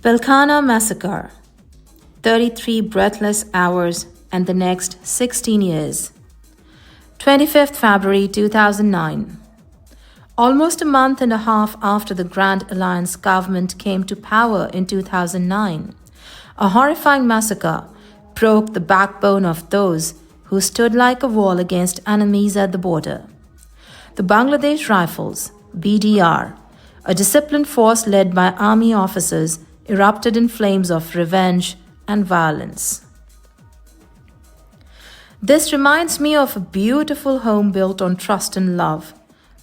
Pilkhana Massacre, 33 breathless hours and the next 16 years. 25th February 2009. Almost a month and a half after the Grand Alliance government came to power in 2009, a horrifying massacre broke the backbone of those who stood like a wall against enemies at the border. The Bangladesh Rifles, BDR, a disciplined force led by army officers, erupted in flames of revenge and violence. This reminds me of a beautiful home built on trust and love,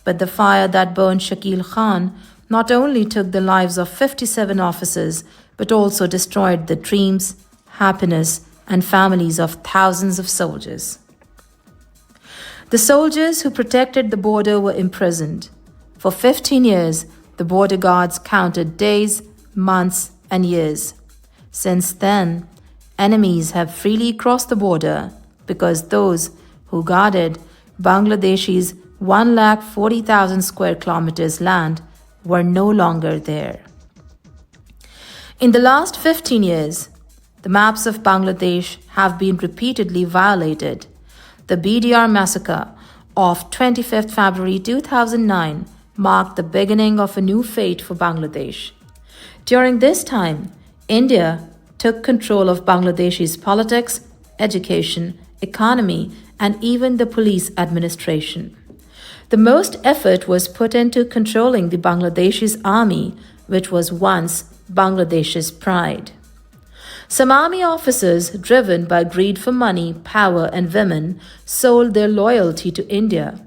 but the fire that burned Shakil Khan not only took the lives of 57 officers but also destroyed the dreams, happiness, and families of thousands of soldiers. The soldiers who protected the border were imprisoned. For 15 years, the border guards counted days, months, and years. Since then, enemies have freely crossed the border because those who guarded Bangladesh's 140,000 square kilometers land were no longer there. In the last 15 years, the maps of Bangladesh have been repeatedly violated. The BDR massacre of 25th February 2009 marked the beginning of a new fate for Bangladesh. During this time, India took control of Bangladesh's politics, education, economy, and even the police administration. The most effort was put into controlling the Bangladesh's army, which was once Bangladesh's pride. Some army officers, driven by greed for money, power, and women, sold their loyalty to India.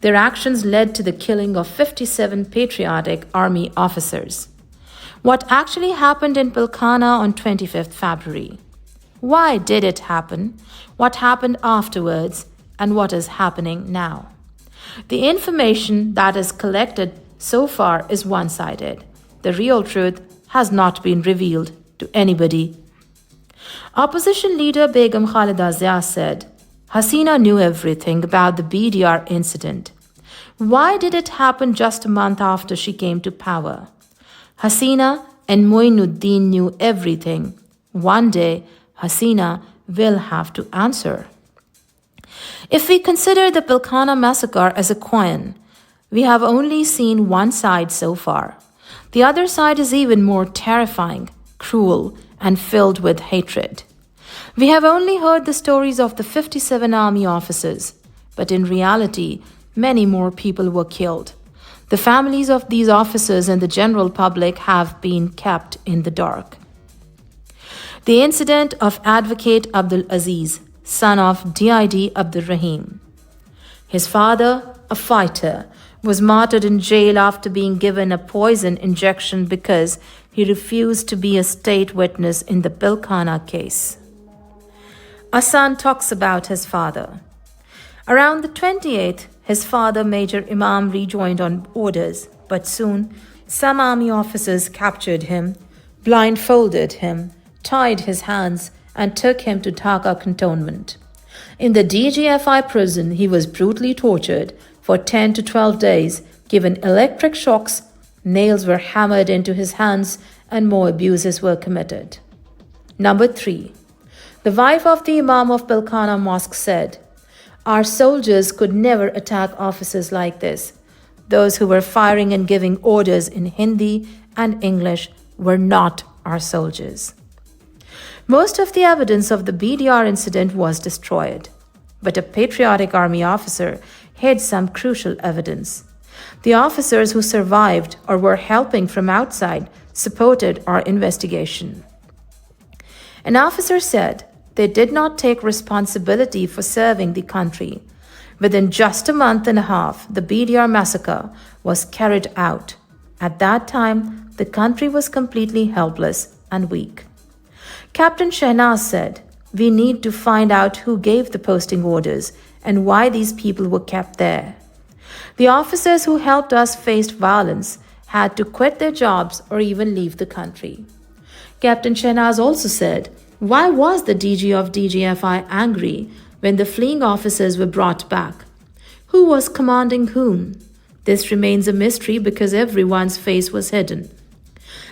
Their actions led to the killing of 57 patriotic army officers. What actually happened in Pilkhana on 25th February? Why did it happen? What happened afterwards? And what is happening now? The information that is collected so far is one-sided. The real truth has not been revealed to anybody. Opposition leader Begum Khalida Zia said, Hasina knew everything about the BDR incident. Why did it happen just a month after she came to power? Hasina and Moinuddin knew everything. One day, Hasina will have to answer. If we consider the Pilkhana massacre as a coin, we have only seen one side so far. The other side is even more terrifying, cruel, and filled with hatred. We have only heard the stories of the 57 army officers, but in reality, many more people were killed. The families of these officers and the general public have been kept in the dark. The incident of Advocate Abdul Aziz, son of DID Abdul Rahim. His father, a fighter, was martyred in jail after being given a poison injection because he refused to be a state witness in the Pilkhana case. Hassan talks about his father. Around the 28th, his father, Major Imam, rejoined on orders, but soon some army officers captured him, blindfolded him, tied his hands, and took him to Dhaka cantonment. In the DGFI prison, he was brutally tortured for 10 to 12 days, given electric shocks, nails were hammered into his hands, and more abuses were committed. Number 3. The wife of the Imam of Pilkhana Mosque said, Our soldiers could never attack officers like this. Those who were firing and giving orders in Hindi and English were not our soldiers. Most of the evidence of the BDR incident was destroyed, but a patriotic army officer hid some crucial evidence. The officers who survived or were helping from outside supported our investigation. An officer said they did not take responsibility for serving the country. Within just a month and a half, the BDR massacre was carried out. At that time, the country was completely helpless and weak. Captain Shehnaz said, We need to find out who gave the posting orders and why these people were kept there. The officers who helped us faced violence, had to quit their jobs or even leave the country. Captain Shehnaz also said, Why was the DG of DGFI angry when the fleeing officers were brought back? Who was commanding whom? This remains a mystery because everyone's face was hidden.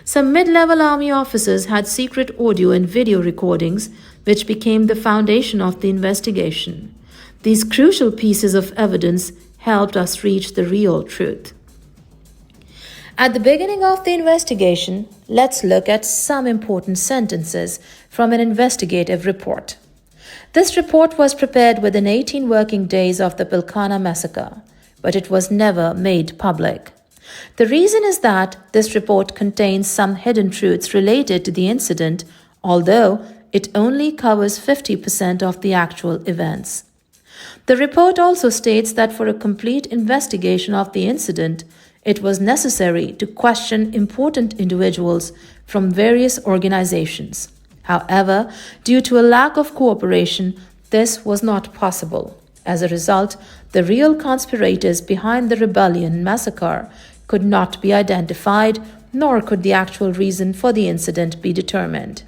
Some mid-level army officers had secret audio and video recordings, which became the foundation of the investigation. These crucial pieces of evidence helped us reach the real truth. At the beginning of the investigation, let's look at some important sentences from an investigative report. This report was prepared within 18 working days of the Pilkhana massacre, but it was never made public. The reason is that this report contains some hidden truths related to the incident, although it only covers 50% of the actual events. The report also states that for a complete investigation of the incident, it was necessary to question important individuals from various organizations. However, due to a lack of cooperation, this was not possible. As a result, the real conspirators behind the rebellion and massacre could not be identified, nor could the actual reason for the incident be determined.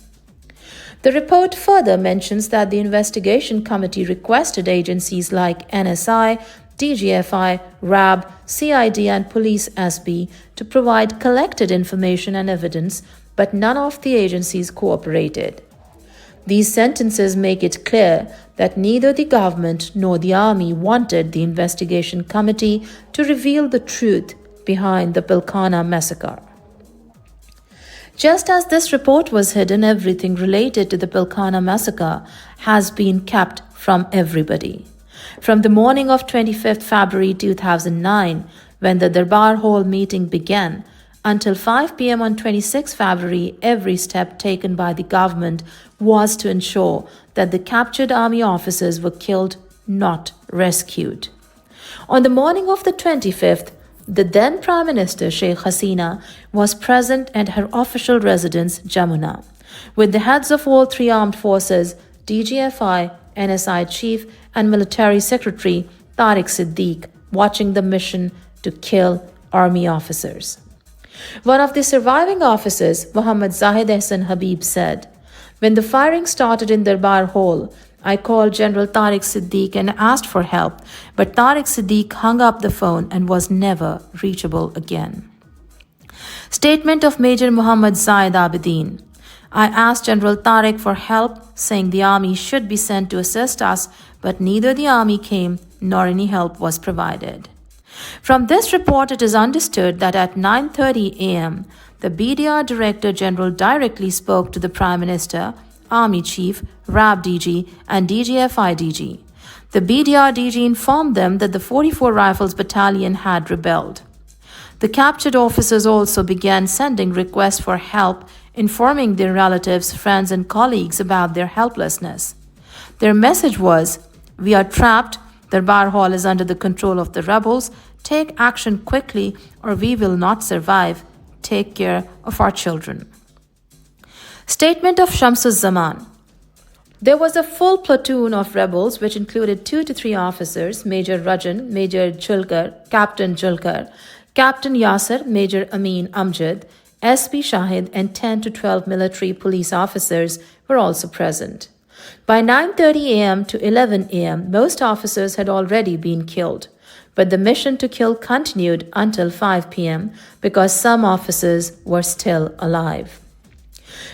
The report further mentions that the investigation committee requested agencies like NSI, DGFI, RAB, CID and Police SB to provide collected information and evidence, but none of the agencies cooperated. These sentences make it clear that neither the government nor the army wanted the investigation committee to reveal the truth behind the Pilkhana massacre. Just as this report was hidden, everything related to the Pilkhana massacre has been kept from everybody. From the morning of 25th February 2009, when the Darbar Hall meeting began, until 5 p.m. on 26 February, every step taken by the government was to ensure that the captured army officers were killed, not rescued. On the morning of the 25th, the then Prime Minister Sheikh Hasina was present at her official residence, Jamuna, with the heads of all three armed forces, DGFI, NSI Chief and Military Secretary Tariq Siddiq, watching the mission to kill army officers. One of the surviving officers, Muhammad Zahid Ehsan Habib, said, "When the firing started in Darbar Hall, I called General Tariq Siddiq and asked for help, but Tariq Siddiq hung up the phone and was never reachable again." Statement of Major Muhammad Zaid Abidin: "I asked General Tariq for help, saying the army should be sent to assist us, but neither the army came nor any help was provided." From this report, it is understood that at 9:30 a.m., the BDR Director General directly spoke to the Prime Minister, Army Chief, RAB DG, and DGFI DG. The BDR DG informed them that the 44 Rifles Battalion had rebelled. The captured officers also began sending requests for help, informing their relatives, friends, and colleagues about their helplessness. Their message was, "We are trapped. Darbar Hall is under the control of the rebels. Take action quickly or we will not survive. Take care of our children." Statement of Shamsuz Zaman: "There was a full platoon of rebels which included 2 to 3 officers, Major Rajan, Major Julkar, Captain Julkar, Captain Yasser, Major Amin Amjad, SB Shahid and 10 to 12 military police officers were also present. By 9:30 a.m. to 11 a.m., most officers had already been killed, but the mission to kill continued until 5 p.m. because some officers were still alive.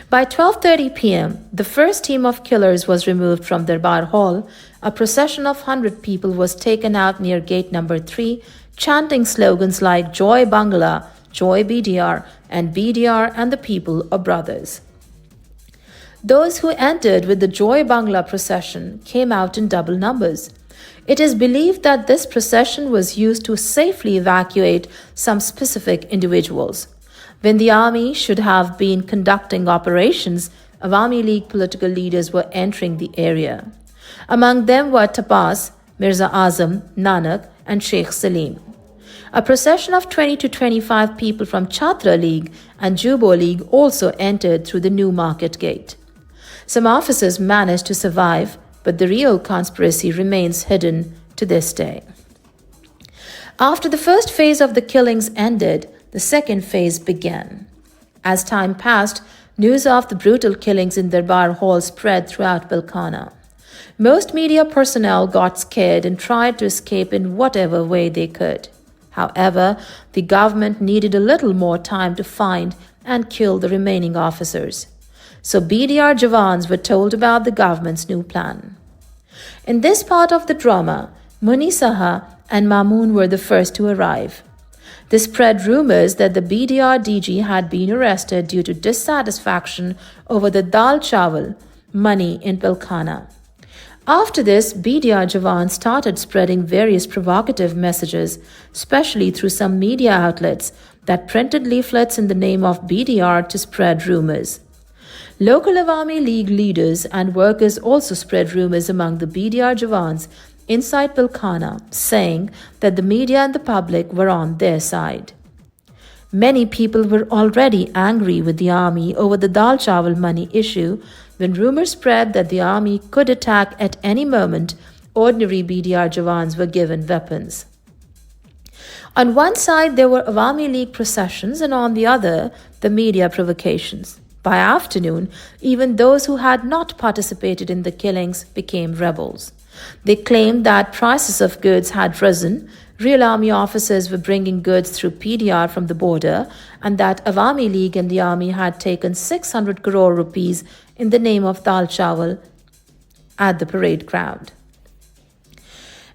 By 12:30 p.m., the first team of killers was removed from Darbar Hall. A procession of 100 people was taken out near gate number 3, chanting slogans like "Joy Bangla," "Joy BDR," and "BDR and the people are brothers." Those who entered with the Joy Bangla procession came out in double numbers. It is believed that this procession was used to safely evacuate some specific individuals. When the army should have been conducting operations, Awami League political leaders were entering the area. Among them were Tapas, Mirza Azam, Nanak, and Sheikh Saleem. A procession of 20 to 25 people from Chhatra League and Jubo League also entered through the New Market Gate. Some officers managed to survive, but the real conspiracy remains hidden to this day. After the first phase of the killings ended, the second phase began. As time passed, news of the brutal killings in Darbar Hall spread throughout Pilkhana. Most media personnel got scared and tried to escape in whatever way they could. However, the government needed a little more time to find and kill the remaining officers. So BDR Jawans were told about the government's new plan. In this part of the drama, Muni Saha and Mamoon were the first to arrive. They spread rumors that the BDR DG had been arrested due to dissatisfaction over the dal chawal money in Pilkhana. After this, BDR Jawan started spreading various provocative messages, especially through some media outlets that printed leaflets in the name of BDR to spread rumors. Local Awami League leaders and workers also spread rumors among the BDR Jawans inside Pilkhana, saying that the media and the public were on their side. Many people were already angry with the army over the dal chawal money issue when rumors spread that the army could attack at any moment. Ordinary BDR Jawans were given weapons. On one side there were Awami League processions and on the other the media provocations. By afternoon, even those who had not participated in the killings became rebels. They claimed that prices of goods had risen, real army officers were bringing goods through PDR from the border, and that Awami League and the army had taken 600 crore rupees in the name of dal chawal at the parade ground.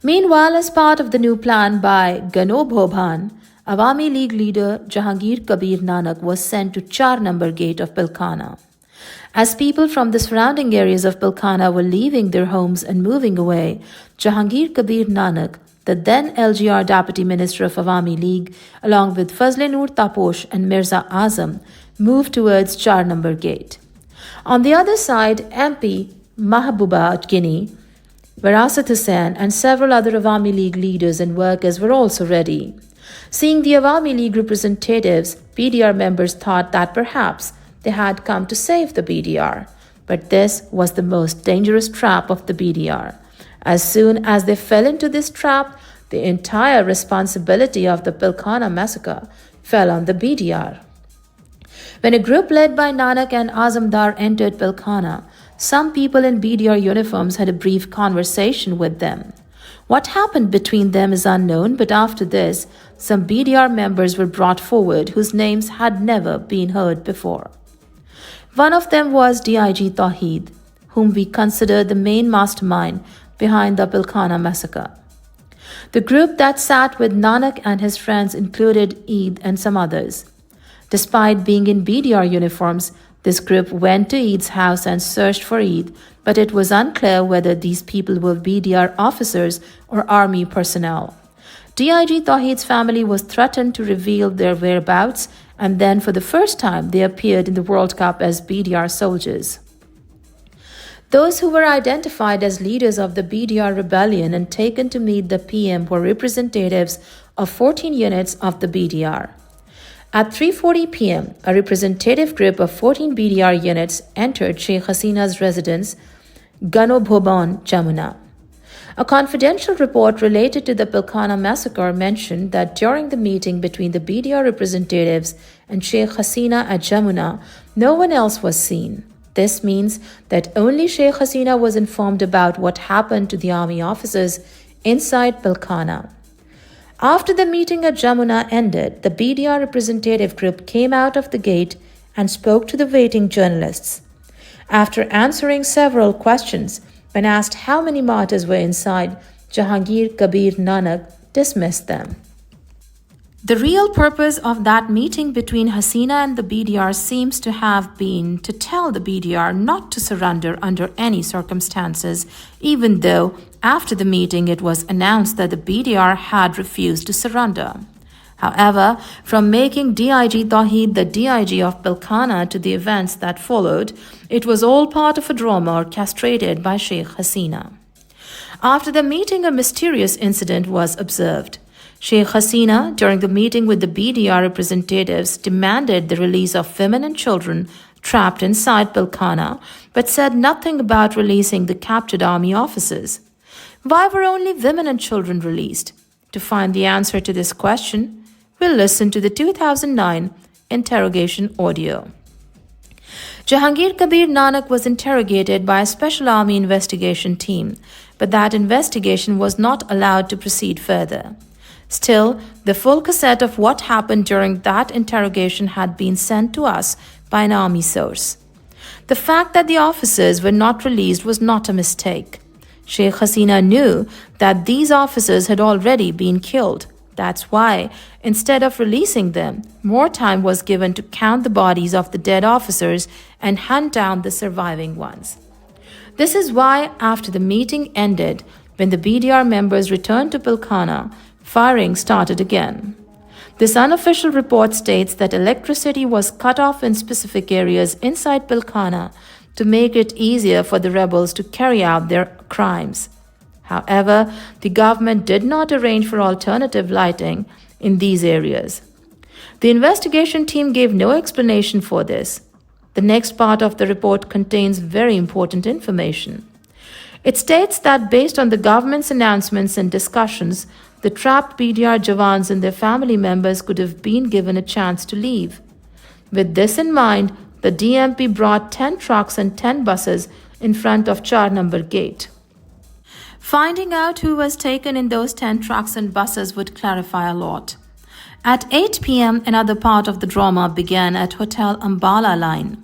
Meanwhile, as part of the new plan by Gano Bhobhan, Awami League leader Jahangir Kabir Nanak was sent to 4 number gate of Pilkhana. As people from the surrounding areas of Pilkhana were leaving their homes and moving away, Jahangir Kabir Nanak, the then LGR Deputy Minister of Awami League, along with Fazle Noor Taposh and Mirza Azam, moved towards 4 number gate. On the other side, MP Mahbuba Guinea, Virasat Hossain and several other Awami League leaders and workers were also ready. Seeing the Awami League representatives, BDR members thought that perhaps they had come to save the BDR. But this was the most dangerous trap of the BDR. As soon as they fell into this trap, the entire responsibility of the Pilkhana massacre fell on the BDR. When a group led by Nanak and Azamdar entered Pilkhana, some people in BDR uniforms had a brief conversation with them. What happened between them is unknown, but after this, some BDR members were brought forward whose names had never been heard before. One of them was DIG Tawheed, whom we consider the main mastermind behind the Pilkhana massacre. The group that sat with Nanak and his friends included Eid and some others. Despite being in BDR uniforms, this group went to Eid's house and searched for Eid, but it was unclear whether these people were BDR officers or army personnel. DIG Tawheed's family was threatened to reveal their whereabouts, and then for the first time they appeared in the World Cup as BDR soldiers. Those who were identified as leaders of the BDR rebellion and taken to meet the PM were representatives of 14 units of the BDR. At 3:40 p.m., a representative group of 14 BDR units entered Sheikh Hasina's residence, Gano Bhoban, Jamuna. A confidential report related to the Pilkhana massacre mentioned that during the meeting between the BDR representatives and Sheikh Hasina at Jamuna, no one else was seen. This means that only Sheikh Hasina was informed about what happened to the army officers inside Pilkhana. After the meeting at Jamuna ended, the BDR representative group came out of the gate and spoke to the waiting journalists. After answering several questions, when asked how many martyrs were inside, Jahangir Kabir Nanak dismissed them. The real purpose of that meeting between Hasina and the BDR seems to have been to tell the BDR not to surrender under any circumstances, even though after the meeting it was announced that the BDR had refused to surrender. However, from making DIG Tawheed the DIG of Pilkhana to the events that followed, it was all part of a drama orchestrated by Sheikh Hasina. After the meeting, a mysterious incident was observed. Sheikh Hasina, during the meeting with the BDR representatives, demanded the release of women and children trapped inside Pilkhana, but said nothing about releasing the captured army officers. Why were only women and children released? To find the answer to this question, we'll listen to the 2009 interrogation audio. Jahangir Kabir Nanak was interrogated by a special army investigation team, but that investigation was not allowed to proceed further. Still, the full cassette of what happened during that interrogation had been sent to us by an army source. The fact that the officers were not released was not a mistake. Sheikh Hasina knew that these officers had already been killed. That's why, instead of releasing them, more time was given to count the bodies of the dead officers and hunt down the surviving ones. This is why, after the meeting ended, when the BDR members returned to Pilkhana, firing started again. This unofficial report states that electricity was cut off in specific areas inside Pilkhana to make it easier for the rebels to carry out their crimes. However, the government did not arrange for alternative lighting in these areas. The investigation team gave no explanation for this. The next part of the report contains very important information. It states that based on the government's announcements and discussions, the trapped BDR Jawans and their family members could have been given a chance to leave. With this in mind, the DMP brought 10 trucks and 10 buses in front of 4 number gate. Finding out who was taken in those 10 trucks and buses would clarify a lot. At 8 p.m., another part of the drama began at Hotel Ambala Line.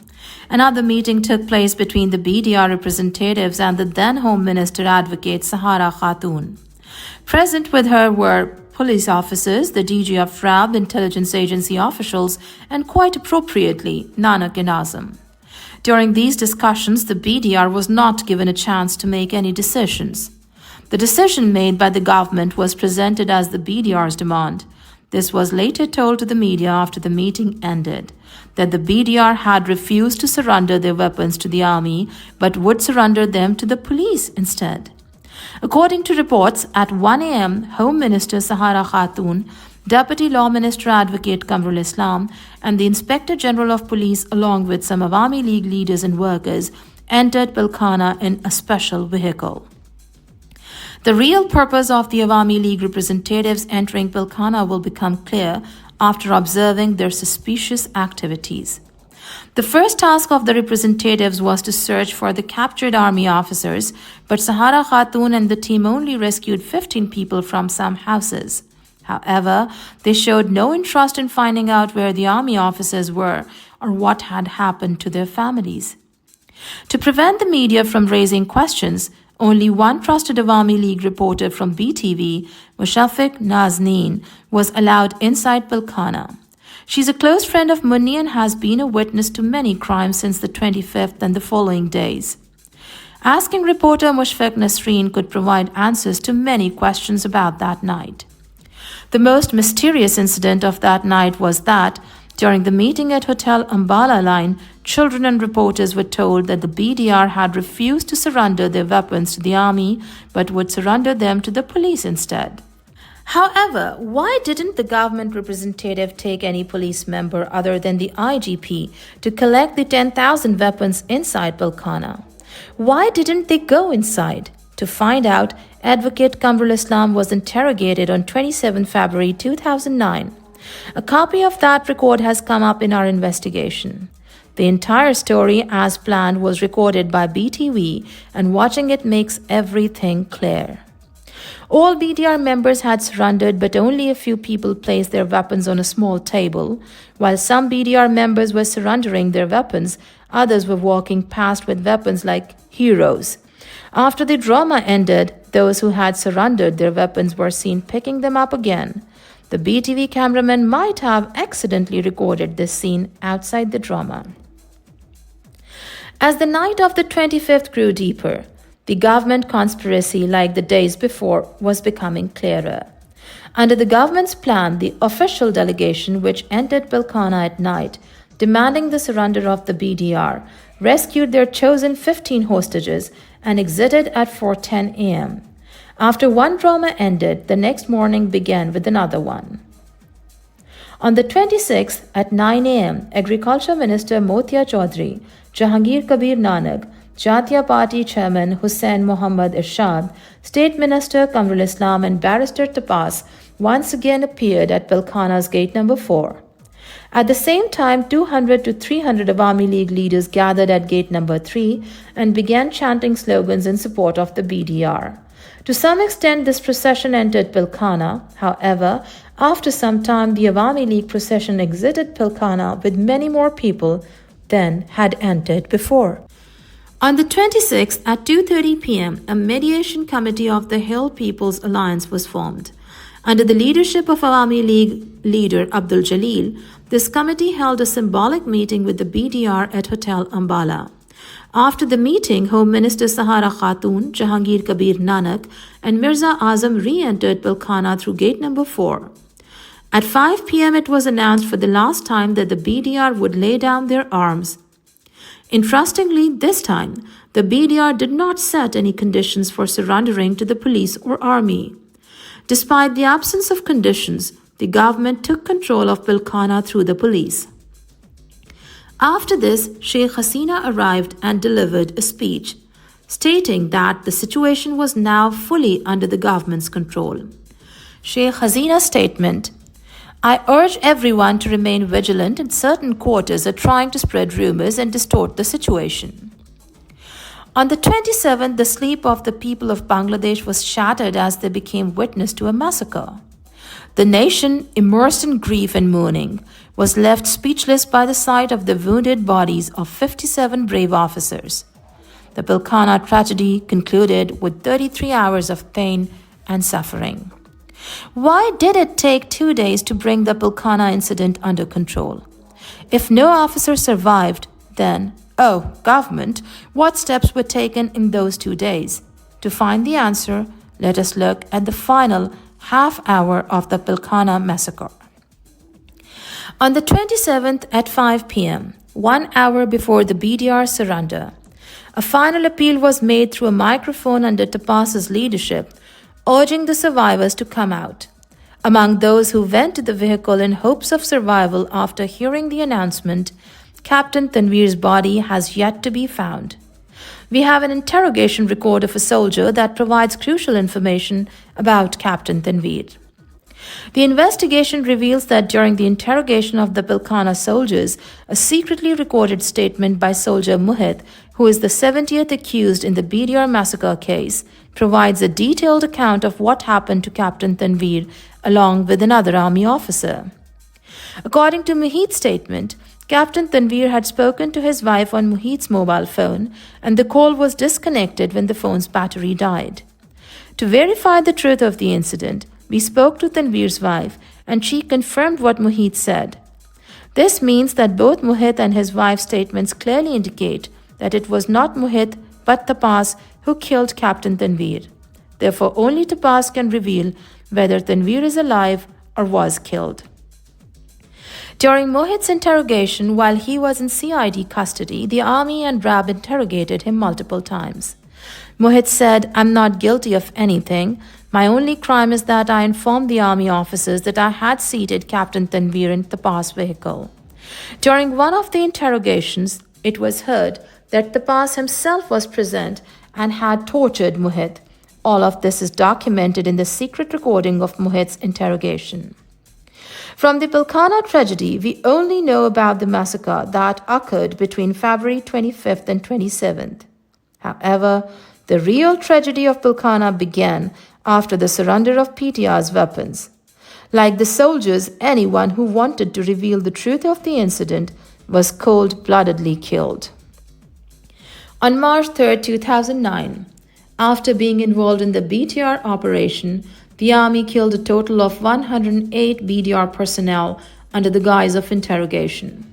Another meeting took place between the BDR representatives and the then Home Minister Advocate Sahara Khatun. Present with her were police officers, the DG of RAB, intelligence agency officials, and quite appropriately, Nanak and Azam. During these discussions, the BDR was not given a chance to make any decisions. The decision made by the government was presented as the BDR's demand. This was later told to the media after the meeting ended, that the BDR had refused to surrender their weapons to the army but would surrender them to the police instead. According to reports, at 1 a.m., Home Minister Sahara Khatun, Deputy Law Minister Advocate Kamrul Islam, and the Inspector General of Police, along with some Awami League leaders and workers, entered Pilkhana in a special vehicle. The real purpose of the Awami League representatives entering Pilkhana will become clear after observing their suspicious activities. The first task of the representatives was to search for the captured army officers, but Sahara Khatun and the team only rescued 15 people from some houses. However, they showed no interest in finding out where the army officers were or what had happened to their families. To prevent the media from raising questions, only one trusted Awami League reporter from BTV, Mushafiq Nazneen, was allowed inside Pilkhana. She's a close friend of Mutiny and has been a witness to many crimes since the 25th and the following days. Asking reporter Mushfiq Nasreen could provide answers to many questions about that night. The most mysterious incident of that night was that, during the meeting at Hotel Ambala Line, children and reporters were told that the BDR had refused to surrender their weapons to the army but would surrender them to the police instead. However, why didn't the government representative take any police member other than the IGP to collect the 10,000 weapons inside Pilkhana? Why didn't they go inside? To find out, Advocate Kamrul Islam was interrogated on 27 February 2009. A copy of that record has come up in our investigation. The entire story, as planned, was recorded by BTV, and watching it makes everything clear. All BDR members had surrendered, but only a few people placed their weapons on a small table. While some BDR members were surrendering their weapons, others were walking past with weapons like heroes. After the drama ended, those who had surrendered their weapons were seen picking them up again. The BTV cameraman might have accidentally recorded this scene outside the drama. As the night of the 25th grew deeper, the government conspiracy, like the days before, was becoming clearer. Under the government's plan, the official delegation, which entered Pilkhana at night, demanding the surrender of the BDR, rescued their chosen 15 hostages and exited at 4:10 a.m. After one drama ended, the next morning began with another one. On the 26th at 9 a.m., Agriculture Minister Motia Chaudhry, Jahangir Kabir Nanak, Jatiya Party Chairman Hossain Mohammad Irshad, State Minister Kamrul Islam and Barrister Tapas once again appeared at Pilkhana's gate number 4. At the same time, 200 to 300 Awami League leaders gathered at gate number 3 and began chanting slogans in support of the BDR. To some extent, this procession entered Pilkhana. However, after some time, the Awami League procession exited Pilkhana with many more people than had entered before. On the 26th at 2:30 p.m., a mediation committee of the Hill People's Alliance was formed. Under the leadership of Awami League leader Abdul Jalil, this committee held a symbolic meeting with the BDR at Hotel Ambala. After the meeting, Home Minister Sahara Khatun, Jahangir Kabir Nanak, and Mirza Azam re-entered Pilkhana through gate number 4. At 5 p.m., it was announced for the last time that the BDR would lay down their arms. Interestingly, this time, the BDR did not set any conditions for surrendering to the police or army. Despite the absence of conditions, the government took control of Pilkhana through the police. After this, Sheikh Hasina arrived and delivered a speech, stating that the situation was now fully under the government's control. Sheikh Hasina's statement: I urge everyone to remain vigilant and certain quarters are trying to spread rumors and distort the situation. On the 27th, the sleep of the people of Bangladesh was shattered as they became witness to a massacre. The nation, immersed in grief and mourning, was left speechless by the sight of the wounded bodies of 57 brave officers. The Pilkhana tragedy concluded with 33 hours of pain and suffering. Why did it take 2 days to bring the Pilkhana incident under control? If no officer survived, then, government, what steps were taken in those 2 days? To find the answer, let us look at the final half hour of the Pilkhana massacre. On the 27th at 5 p.m., 1 hour before the BDR surrender, a final appeal was made through a microphone under Tapas's leadership, urging the survivors to come out. Among those who went to the vehicle in hopes of survival after hearing the announcement, Captain Tanvir's body has yet to be found. We have an interrogation record of a soldier that provides crucial information about Captain Tanvir. The investigation reveals that during the interrogation of the Pilkhana soldiers, a secretly recorded statement by soldier Muhit, who is the 70th accused in the BDR massacre case, provides a detailed account of what happened to Captain Tanvir along with another army officer. According to Muhit's statement, Captain Tanvir had spoken to his wife on Muhit's mobile phone, and the call was disconnected when the phone's battery died. To verify the truth of the incident, we spoke to Tanvir's wife, and she confirmed what Muhit said. This means that both Muhit and his wife's statements clearly indicate that it was not Muhit but Tapas who killed Captain Tanvir. Therefore, only Tapas can reveal whether Tanvir is alive or was killed. During Mohit's interrogation, while he was in CID custody, the army and RAB interrogated him multiple times. Mohit said, "I'm not guilty of anything. My only crime is that I informed the army officers that I had seated Captain Tanvir in Tapas' vehicle." During one of the interrogations, it was heard that Tapas himself was present and had tortured Mohit. All of this is documented in the secret recording of Mohit's interrogation. From the Pilkhana tragedy, we only know about the massacre that occurred between February 25th and 27th. However, the real tragedy of Pilkhana began after the surrender of PTR's weapons. Like the soldiers, anyone who wanted to reveal the truth of the incident was cold-bloodedly killed. On March 3, 2009, after being involved in the BTR operation, the army killed a total of 108 BDR personnel under the guise of interrogation.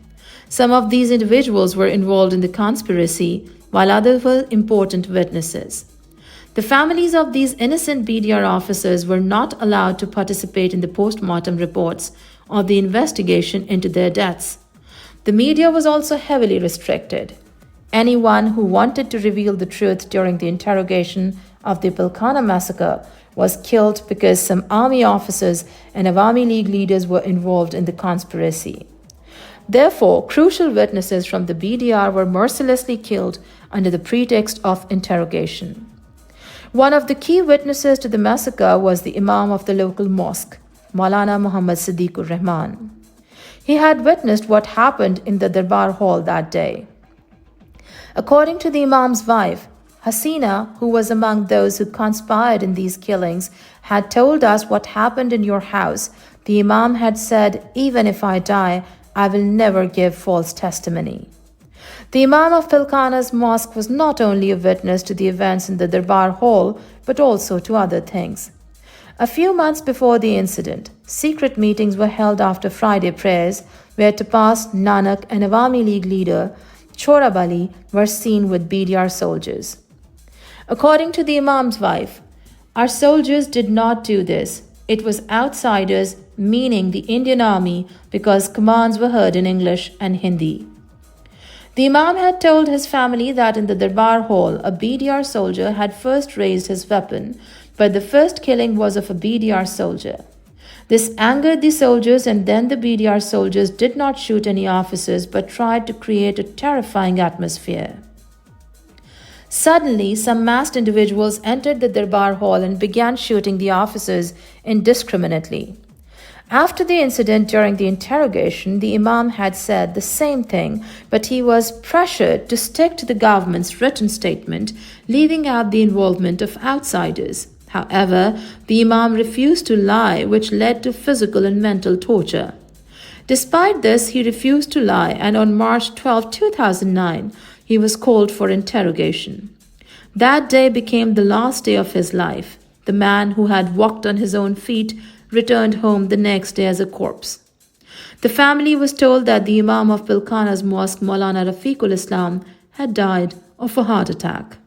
Some of these individuals were involved in the conspiracy, while others were important witnesses. The families of these innocent BDR officers were not allowed to participate in the post-mortem reports or the investigation into their deaths. The media was also heavily restricted. Anyone who wanted to reveal the truth during the interrogation of the Pilkhana massacre was killed because some army officers and Awami League leaders were involved in the conspiracy. Therefore, crucial witnesses from the BDR were mercilessly killed under the pretext of interrogation. One of the key witnesses to the massacre was the Imam of the local mosque, Maulana Muhammad Siddiqur Rahman. He had witnessed what happened in the Darbar Hall that day. According to the Imam's wife, Hasina, who was among those who conspired in these killings, had told us what happened in your house. The Imam had said, even if I die, I will never give false testimony. The Imam of Pilkhana's mosque was not only a witness to the events in the Darbar Hall, but also to other things. A few months before the incident, secret meetings were held after Friday prayers, where Tapas, Nanak, and Awami League leader Chorabali were seen with BDR soldiers. According to the Imam's wife, our soldiers did not do this. It was outsiders, meaning the Indian army, because commands were heard in English and Hindi. The Imam had told his family that in the Darbar Hall, a BDR soldier had first raised his weapon, but the first killing was of a BDR soldier. This angered the soldiers, and then the BDR soldiers did not shoot any officers but tried to create a terrifying atmosphere. Suddenly, some masked individuals entered the Darbar Hall and began shooting the officers indiscriminately. After the incident, during the interrogation, the Imam had said the same thing, but he was pressured to stick to the government's written statement, leaving out the involvement of outsiders. However, the Imam refused to lie, which led to physical and mental torture. Despite this, he refused to lie, and on March 12, 2009, he was called for interrogation. That day became the last day of his life. The man who had walked on his own feet returned home the next day as a corpse. The family was told that the Imam of Pilkhana's mosque, Maulana Rafiqul Islam, had died of a heart attack.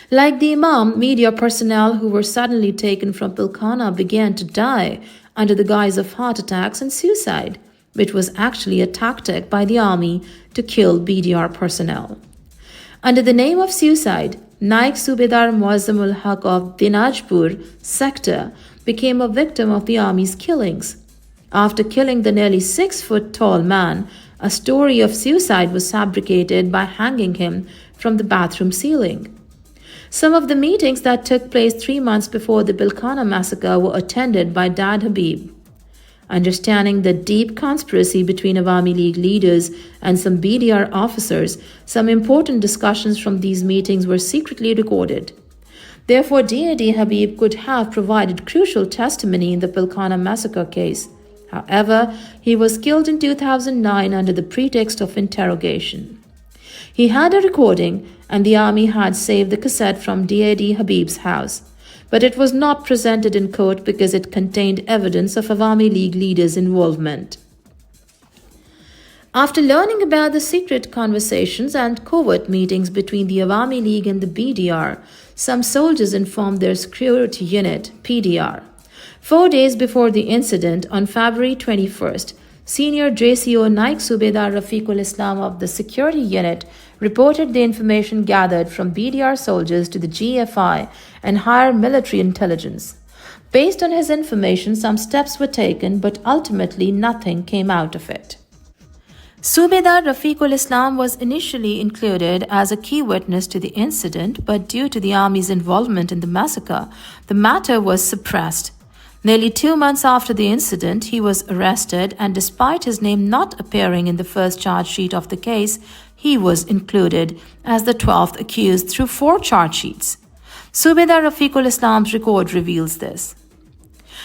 Like the Imam, media personnel who were suddenly taken from Pilkhana began to die under the guise of heart attacks and suicide, which was actually a tactic by the army to kill BDR personnel. Under the name of suicide, Naik Subedar Muazzamul Haq of Dinajpur sector became a victim of the army's killings. After killing the nearly 6-foot-tall man, a story of suicide was fabricated by hanging him from the bathroom ceiling. Some of the meetings that took place 3 months before the Pilkhana massacre were attended by Dad Habib. Understanding the deep conspiracy between Awami League leaders and some BDR officers, some important discussions from these meetings were secretly recorded. Therefore, Dad Habib could have provided crucial testimony in the Pilkhana massacre case. However, he was killed in 2009 under the pretext of interrogation. He had a recording, and the army had saved the cassette from Dad Habib's house, but it was not presented in court because it contained evidence of Awami League leaders' involvement. After learning about the secret conversations and covert meetings between the Awami League and the BDR, some soldiers informed their security unit, PDR. 4 days before the incident, on February 21st, Senior JCO Naik Subedar Rafiqul Islam of the security unit reported the information gathered from BDR soldiers to the GFI and higher military intelligence. Based on his information, some steps were taken, but ultimately nothing came out of it. Subedar Rafiqul Islam was initially included as a key witness to the incident, but due to the army's involvement in the massacre, the matter was suppressed. Nearly 2 months after the incident, he was arrested, and despite his name not appearing in the first charge sheet of the case, he was included as the 12th accused through 4 charge sheets. Subedar Rafiqul Islam's record reveals this.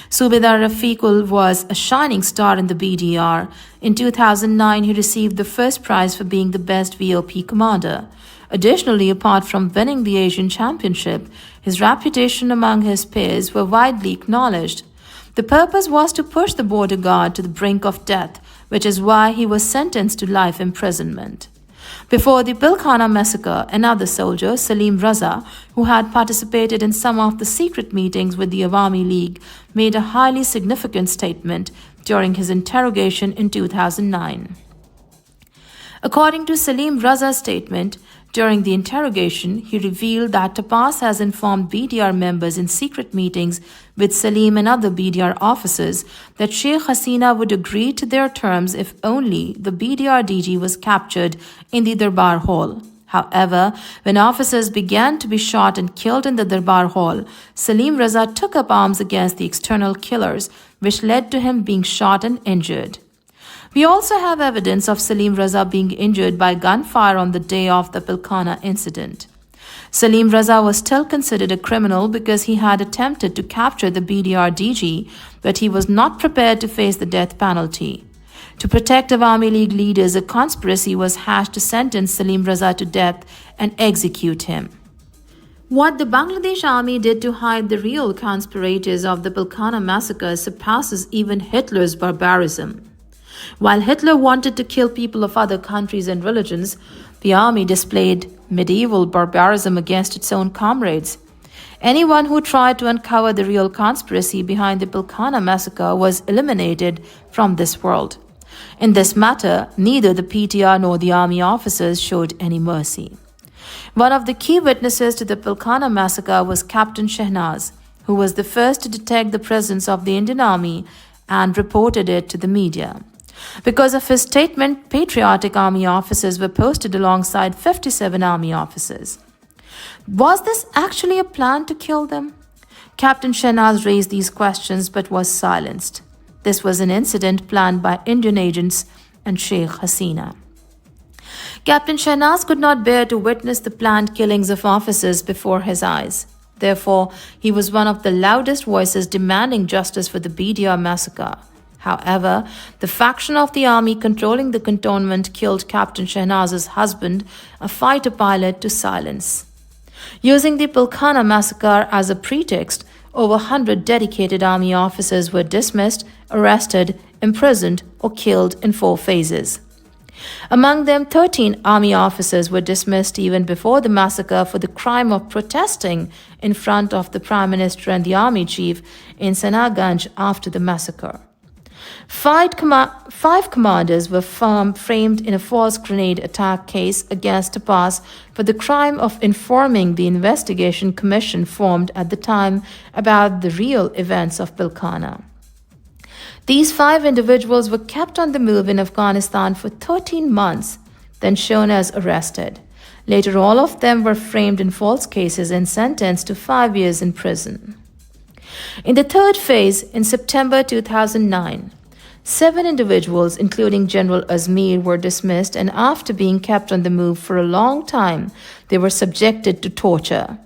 Subedar Rafiqul was a shining star in the BDR. In 2009, he received the first prize for being the best VOP commander. Additionally, apart from winning the Asian Championship, his reputation among his peers were widely acknowledged. The purpose was to push the border guard to the brink of death, which is why he was sentenced to life imprisonment. Before the Pilkhana massacre, another soldier, Saleem Razza, who had participated in some of the secret meetings with the Awami League, made a highly significant statement during his interrogation in 2009. According to Saleem Razza's statement, during the interrogation, he revealed that Tapas has informed BDR members in secret meetings with Saleem and other BDR officers that Sheikh Hasina would agree to their terms if only the BDR DG was captured in the Darbar Hall. However, when officers began to be shot and killed in the Darbar Hall, Saleem Razza took up arms against the external killers, which led to him being shot and injured. We also have evidence of Saleem Razza being injured by gunfire on the day of the Pilkhana incident. Saleem Razza was still considered a criminal because he had attempted to capture the BDR DG, but he was not prepared to face the death penalty. To protect Awami League leaders, a conspiracy was hatched to sentence Saleem Razza to death and execute him. What the Bangladesh army did to hide the real conspirators of the Pilkhana massacre surpasses even Hitler's barbarism. While Hitler wanted to kill people of other countries and religions, the army displayed medieval barbarism against its own comrades. Anyone who tried to uncover the real conspiracy behind the Pilkhana massacre was eliminated from this world. In this matter, neither the PTR nor the army officers showed any mercy. One of the key witnesses to the Pilkhana massacre was Captain Shehnaz, who was the first to detect the presence of the Indian army and reported it to the media. Because of his statement, patriotic army officers were posted alongside 57 army officers. Was this actually a plan to kill them? Captain Shehnaz raised these questions but was silenced. This was an incident planned by Indian agents and Sheikh Hasina. Captain Shehnaz could not bear to witness the planned killings of officers before his eyes. Therefore, he was one of the loudest voices demanding justice for the BDR massacre. However, the faction of the army controlling the cantonment killed Captain Shehnaz's husband, a fighter pilot, to silence. Using the Pilkhana massacre as a pretext, over 100 dedicated army officers were dismissed, arrested, imprisoned, or killed in 4 phases. Among them, 13 army officers were dismissed even before the massacre for the crime of protesting in front of the Prime Minister and the army chief in Sanaganj after the massacre. 5 commanders were framed in a false grenade attack case against Abbas for the crime of informing the investigation commission formed at the time about the real events of Pilkhana. These 5 individuals were kept on the move in Afghanistan for 13 months, then shown as arrested. Later, all of them were framed in false cases and sentenced to 5 years in prison. In the third phase, in September 2009, 7 individuals, including General Azmir, were dismissed, and after being kept on the move for a long time, they were subjected to torture.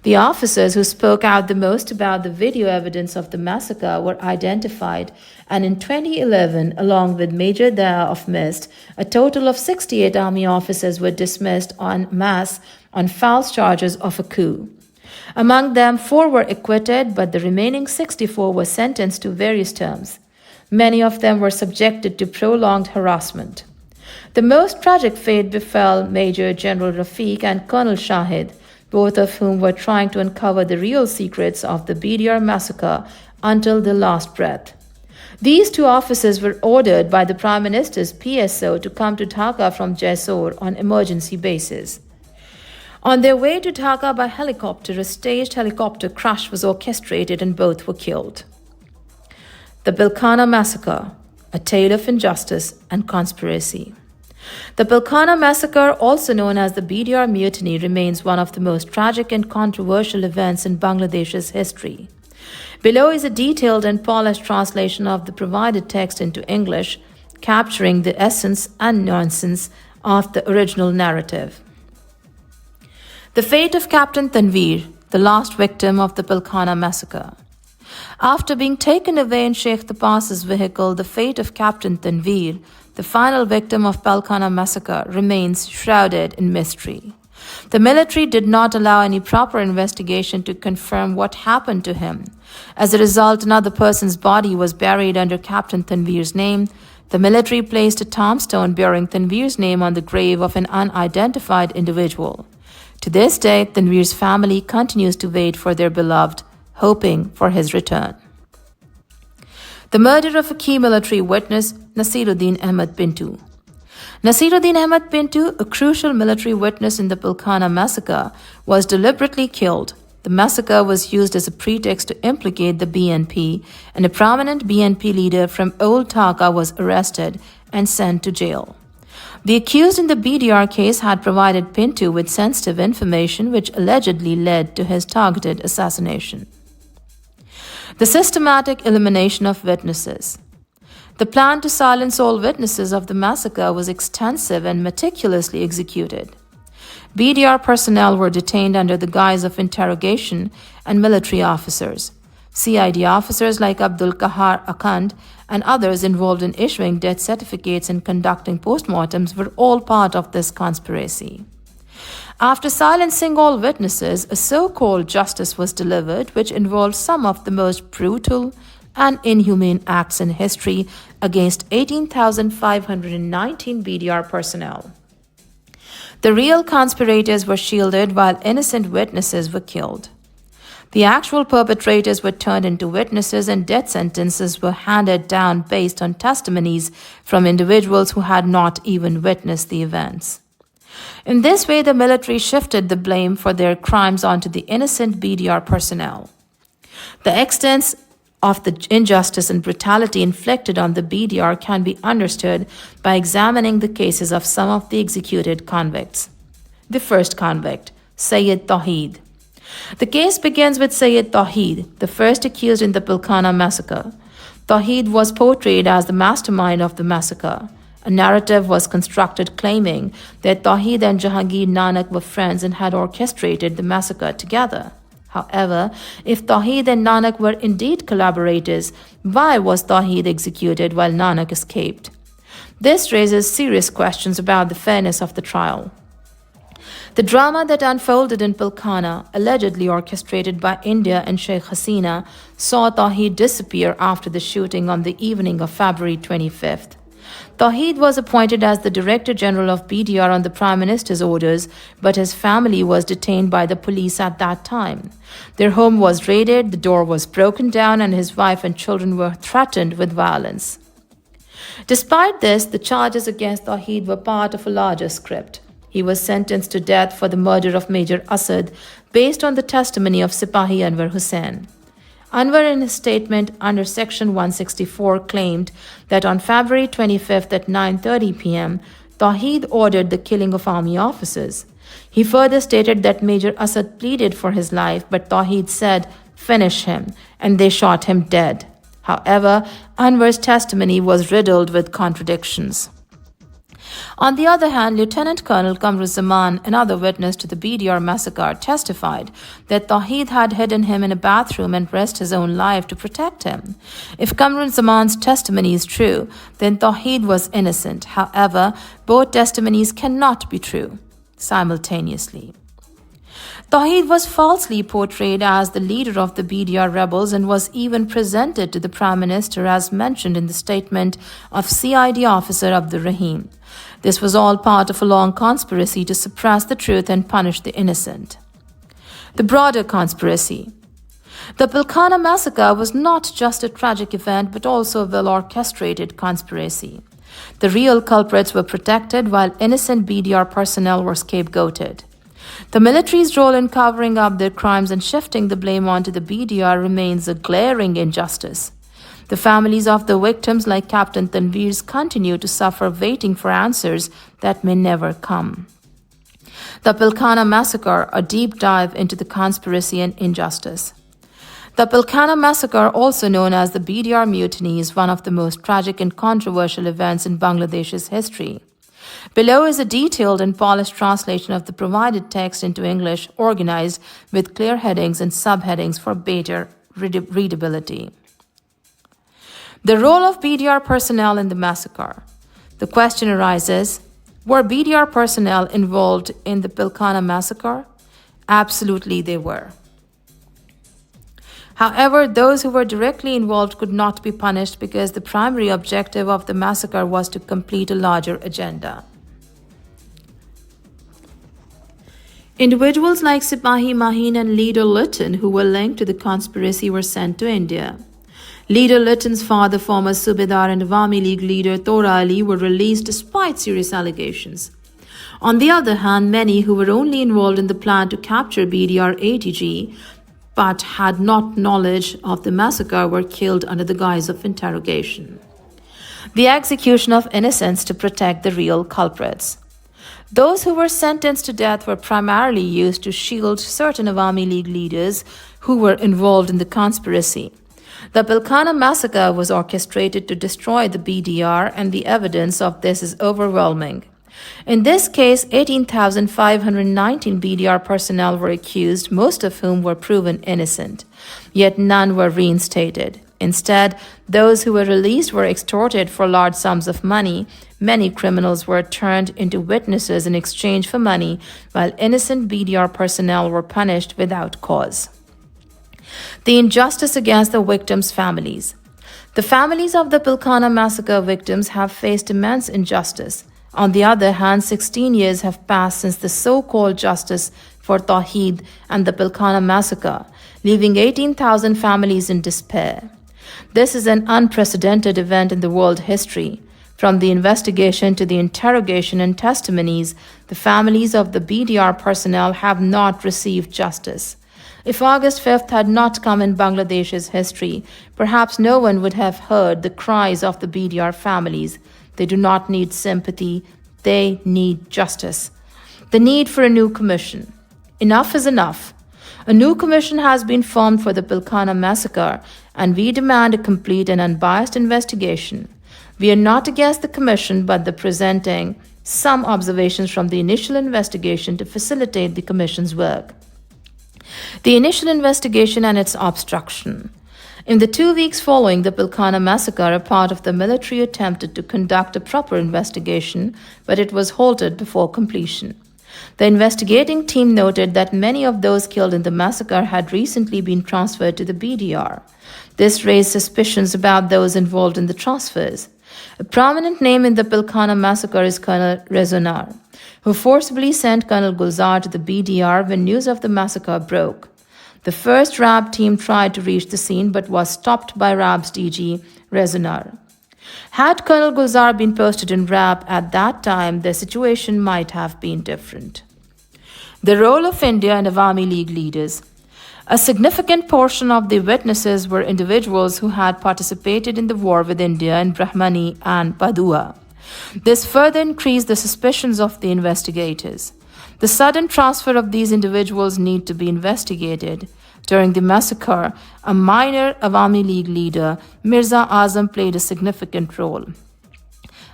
The officers who spoke out the most about the video evidence of the massacre were identified, and in 2011, along with Major Daya of Mist, a total of 68 army officers were dismissed en masse on false charges of a coup. Among them, 4 were acquitted, but the remaining 64 were sentenced to various terms. Many of them were subjected to prolonged harassment. The most tragic fate befell Major General Rafiq and Colonel Shahid, both of whom were trying to uncover the real secrets of the BDR massacre until their last breath. These 2 officers were ordered by the Prime Minister's PSO to come to Dhaka from Jaisur on emergency basis. On their way to Dhaka by helicopter, a staged helicopter crash was orchestrated and both were killed. The Pilkhana massacre, a tale of injustice and conspiracy. The Pilkhana massacre, also known as the BDR Mutiny, remains one of the most tragic and controversial events in Bangladesh's history. Below is a detailed and polished translation of the provided text into English, capturing the essence and nuances of the original narrative. The fate of Captain Tanir, the last victim of the Pilkhana massacre. After being taken away in Sheikh Abbas's vehicle, the fate of Captain Tanir, the final victim of Pilkhana massacre, remains shrouded in mystery. The military did not allow any proper investigation to confirm what happened to him. As a result, another person's body was buried under Captain Tanvir's name. The military placed a tombstone bearing Tanvir's name on the grave of an unidentified individual. To this day, Tanvir's family continues to wait for their beloved, hoping for his return. The murder of a key military witness, Nasiruddin Ahmed Pintu. Nasiruddin Ahmed Pintu, a crucial military witness in the Pilkhana massacre, was deliberately killed. The massacre was used as a pretext to implicate the BNP, and a prominent BNP leader from Old Dhaka was arrested and sent to jail. The accused in the BDR case had provided Pintu with sensitive information which allegedly led to his targeted assassination. The systematic elimination of witnesses. The plan to silence all witnesses of the massacre was extensive and meticulously executed. BDR personnel were detained under the guise of interrogation and military officers. CID officers like Abdul Kahar Akhand and others involved in issuing death certificates and conducting postmortems were all part of this conspiracy. After silencing all witnesses, a so-called justice was delivered which involved some of the most brutal and inhumane acts in history against 18,519 BDR personnel. The real conspirators were shielded while innocent witnesses were killed. The actual perpetrators were turned into witnesses and death sentences were handed down based on testimonies from individuals who had not even witnessed the events. In this way, the military shifted the blame for their crimes onto the innocent BDR personnel. The extent of the injustice and brutality inflicted on the BDR can be understood by examining the cases of some of the executed convicts. The first convict, Sayyid Tawheed. The case begins with Sayyid Tawheed, the first accused in the Pilkhana massacre. Tawheed was portrayed as the mastermind of the massacre. A narrative was constructed claiming that Tawheed and Jahangir Nanak were friends and had orchestrated the massacre together. However, if Tawheed and Nanak were indeed collaborators, why was Tawheed executed while Nanak escaped? This raises serious questions about the fairness of the trial. The drama that unfolded in Pilkhana, allegedly orchestrated by India and Sheikh Hasina, saw Tawheed disappear after the shooting on the evening of February 25th. Tawheed was appointed as the Director General of BDR on the Prime Minister's orders, but his family was detained by the police at that time. Their home was raided, the door was broken down, and his wife and children were threatened with violence. Despite this, the charges against Tawheed were part of a larger script. He was sentenced to death for the murder of Major Asad based on the testimony of Sipahi Anwar Hussain. Anwar, in his statement under Section 164, claimed that on February 25th at 9:30 p.m., Tawheed ordered the killing of army officers. He further stated that Major Asad pleaded for his life, but Tawheed said, "Finish him," and they shot him dead. However, Anwar's testimony was riddled with contradictions. On the other hand, Lieutenant Colonel Kamruzzaman, another witness to the BDR massacre, testified that Tawheed had hidden him in a bathroom and risked his own life to protect him. If Kamruzzaman's testimony is true, then Tawheed was innocent. However, both testimonies cannot be true simultaneously. Tawheed was falsely portrayed as the leader of the BDR rebels and was even presented to the Prime Minister as mentioned in the statement of CID officer Abdur Rahim. This was all part of a long conspiracy to suppress the truth and punish the innocent. The broader conspiracy. The Pilkhana massacre was not just a tragic event but also a well-orchestrated conspiracy. The real culprits were protected while innocent BDR personnel were scapegoated. The military's role in covering up their crimes and shifting the blame onto the BDR remains a glaring injustice. The families of the victims, like Captain Tanvir's, continue to suffer waiting for answers that may never come. The Pilkhana massacre, a deep dive into the conspiracy and injustice. The Pilkhana massacre, also known as the BDR mutiny, is one of the most tragic and controversial events in Bangladesh's history. Below is a detailed and polished translation of the provided text into English, organized with clear headings and subheadings for better readability. The role of BDR personnel in the massacre. The question arises, were BDR personnel involved in the Pilkhana massacre? Absolutely they were. However, those who were directly involved could not be punished because the primary objective of the massacre was to complete a larger agenda. Individuals like Sipahi Mahin and Leader Lytton, who were linked to the conspiracy, were sent to India. Leader Lytton's father, former Subedar and Awami League leader Tora Ali, were released despite serious allegations. On the other hand, many who were only involved in the plan to capture BDR ATG but had not knowledge of the massacre were killed under the guise of interrogation. The execution of innocents to protect the real culprits. Those who were sentenced to death were primarily used to shield certain Awami League leaders who were involved in the conspiracy. The Pilkhana massacre was orchestrated to destroy the BDR, and the evidence of this is overwhelming. In this case, 18,519 BDR personnel were accused, most of whom were proven innocent. Yet none were reinstated. Instead, those who were released were extorted for large sums of money. Many criminals were turned into witnesses in exchange for money, while innocent BDR personnel were punished without cause. The injustice against the victims' families. The families of the Pilkhana massacre victims have faced immense injustice. On the other hand, 16 years have passed since the so-called justice for Tawheed and the Pilkhana massacre, leaving 18,000 families in despair. This is an unprecedented event in the world history. From the investigation to the interrogation and testimonies, the families of the BDR personnel have not received justice. If August 5th had not come in Bangladesh's history, perhaps no one would have heard the cries of the BDR families. They do not need sympathy, they need justice. The need for a new commission. Enough is enough. A new commission has been formed for the Pilkhana massacre, and we demand a complete and unbiased investigation. We are not against the commission, but the presenting some observations from the initial investigation to facilitate the commission's work. The initial investigation and its obstruction. In the 2 weeks following the Pilkhana massacre, a part of the military attempted to conduct a proper investigation, but it was halted before completion. The investigating team noted that many of those killed in the massacre had recently been transferred to the BDR. This raised suspicions about those involved in the transfers. A prominent name in the Pilkhana massacre is Colonel Razza, who forcibly sent Colonel Gulzar to the BDR when news of the massacre broke. The first RAB team tried to reach the scene but was stopped by RAB's DG, Razza. Had Colonel Gulzar been posted in RAB at that time, the situation might have been different. The role of India and Awami League leaders. A significant portion of the witnesses were individuals who had participated in the war with India in Brahmani and Padua. This further increased the suspicions of the investigators. The sudden transfer of these individuals need to be investigated. During the massacre, a minor Awami League leader, Mirza Azam, played a significant role.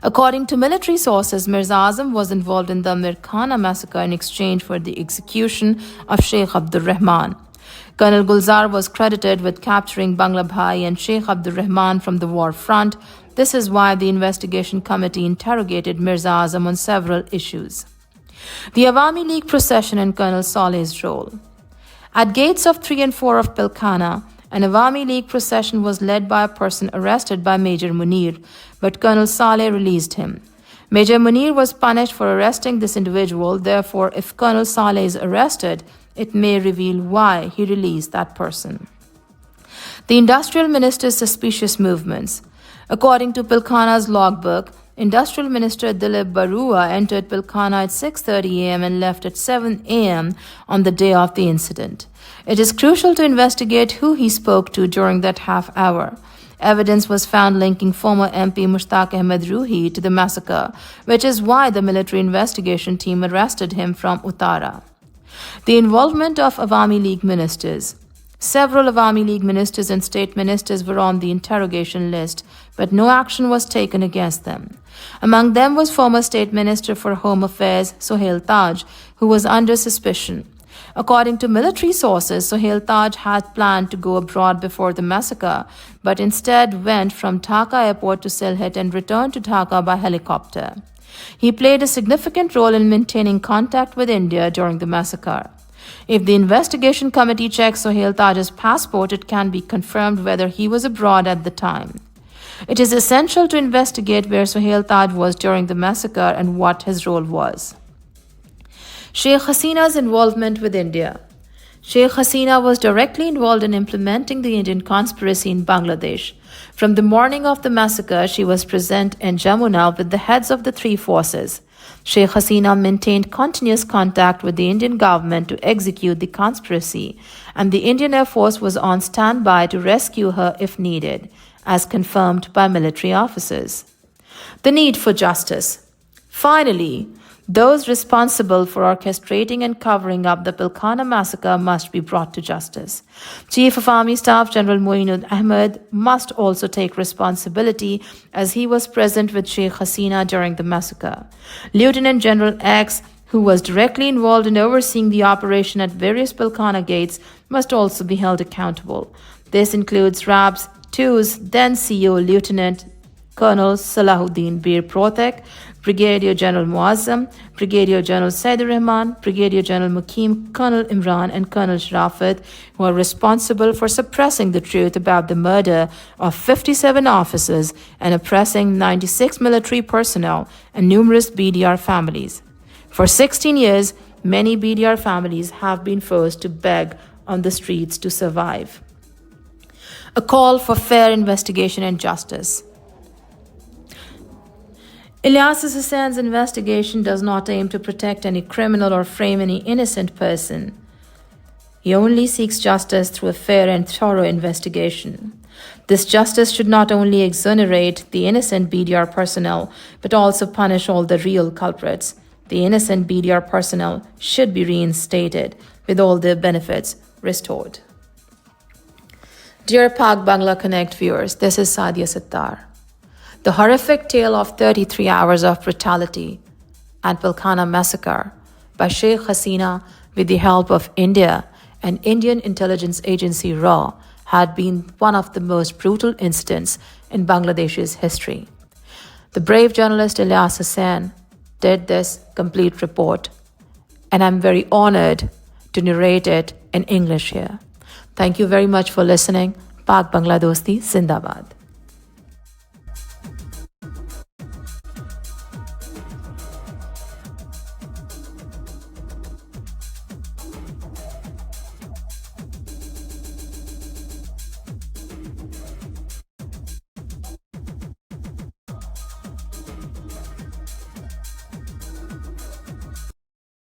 According to military sources, Mirza Azam was involved in the Pilkhana massacre in exchange for the execution of Sheikh Abdur Rahman. Colonel Gulzar was credited with capturing Bangla Bhai and Sheikh Abdur Rahman from the war front. This is why the investigation committee interrogated Mirza Azam on several issues. The Awami League procession and Colonel Saleh's role. At gates of 3 and 4 of Pilkhana, an Awami League procession was led by a person arrested by Major Munir, but Colonel Saleh released him. Major Munir was punished for arresting this individual. Therefore, if Colonel Saleh is arrested, it may reveal why he released that person. The industrial minister's suspicious movements. According to Pilkhana's logbook, Industrial Minister Dilip Barua entered Pilkhana at 6:30 a.m. and left at 7 a.m. on the day of the incident. It is crucial to investigate who he spoke to during that half hour. Evidence was found linking former MP Mushtaq Ahmed Ruhi to the massacre, which is why the military investigation team arrested him from Uttara. The involvement of Awami League ministers. Several Awami League ministers and state ministers were on the interrogation list, but no action was taken against them. Among them was former State Minister for Home Affairs Sohail Taj, who was under suspicion. According to military sources, Sohail Taj had planned to go abroad before the massacre, but instead went from Dhaka airport to Sylhet and returned to Dhaka by helicopter. He played a significant role in maintaining contact with India during the massacre. If the investigation committee checks Sohail Taj's passport, it can be confirmed whether he was abroad at the time. It is essential to investigate where Sohail Taj was during the massacre and what his role was. Sheikh Hasina's involvement with India. Sheikh Hasina was directly involved in implementing the Indian conspiracy in Bangladesh. From the morning of the massacre, she was present in Jamuna with the heads of the three forces. Sheikh Hasina maintained continuous contact with the Indian government to execute the conspiracy, and the Indian Air Force was on standby to rescue her if needed, as confirmed by military officers. The need for justice. Finally, Those responsible for orchestrating and covering up the Pilkhana massacre must be brought to justice. Chief of Army Staff General Moinud Ahmed must also take responsibility as he was present with Sheikh Hasina during the massacre. Lieutenant General X, who was directly involved in overseeing the operation at various Pilkhana gates, must also be held accountable. This includes RAB's 2's then CEO Lieutenant Colonel Salahuddin Bir Protek, Brigadier General Muazzam, Brigadier General Saidur Rahman, Brigadier General Mukim, Colonel Imran, and Colonel Sharafat, who are responsible for suppressing the truth about the murder of 57 officers and oppressing 96 military personnel and numerous BDR families. For 16 years, many BDR families have been forced to beg on the streets to survive. A call for fair investigation and justice. Elias Hossain's investigation does not aim to protect any criminal or frame any innocent person. He only seeks justice through a fair and thorough investigation. This justice should not only exonerate the innocent BDR personnel, but also punish all the real culprits. The innocent BDR personnel should be reinstated with all their benefits restored. Dear Pak Bangla Connect viewers, this is Sadia Sattar. The horrific tale of 33 hours of brutality and Pilkhana massacre by Sheikh Hasina with the help of India and Indian intelligence agency RAW had been one of the most brutal incidents in Bangladesh's history. The brave journalist Elias Hossain did this complete report, and I'm very honored to narrate it in English here. Thank you very much for listening. Pak Bangla Dosti Zindabad.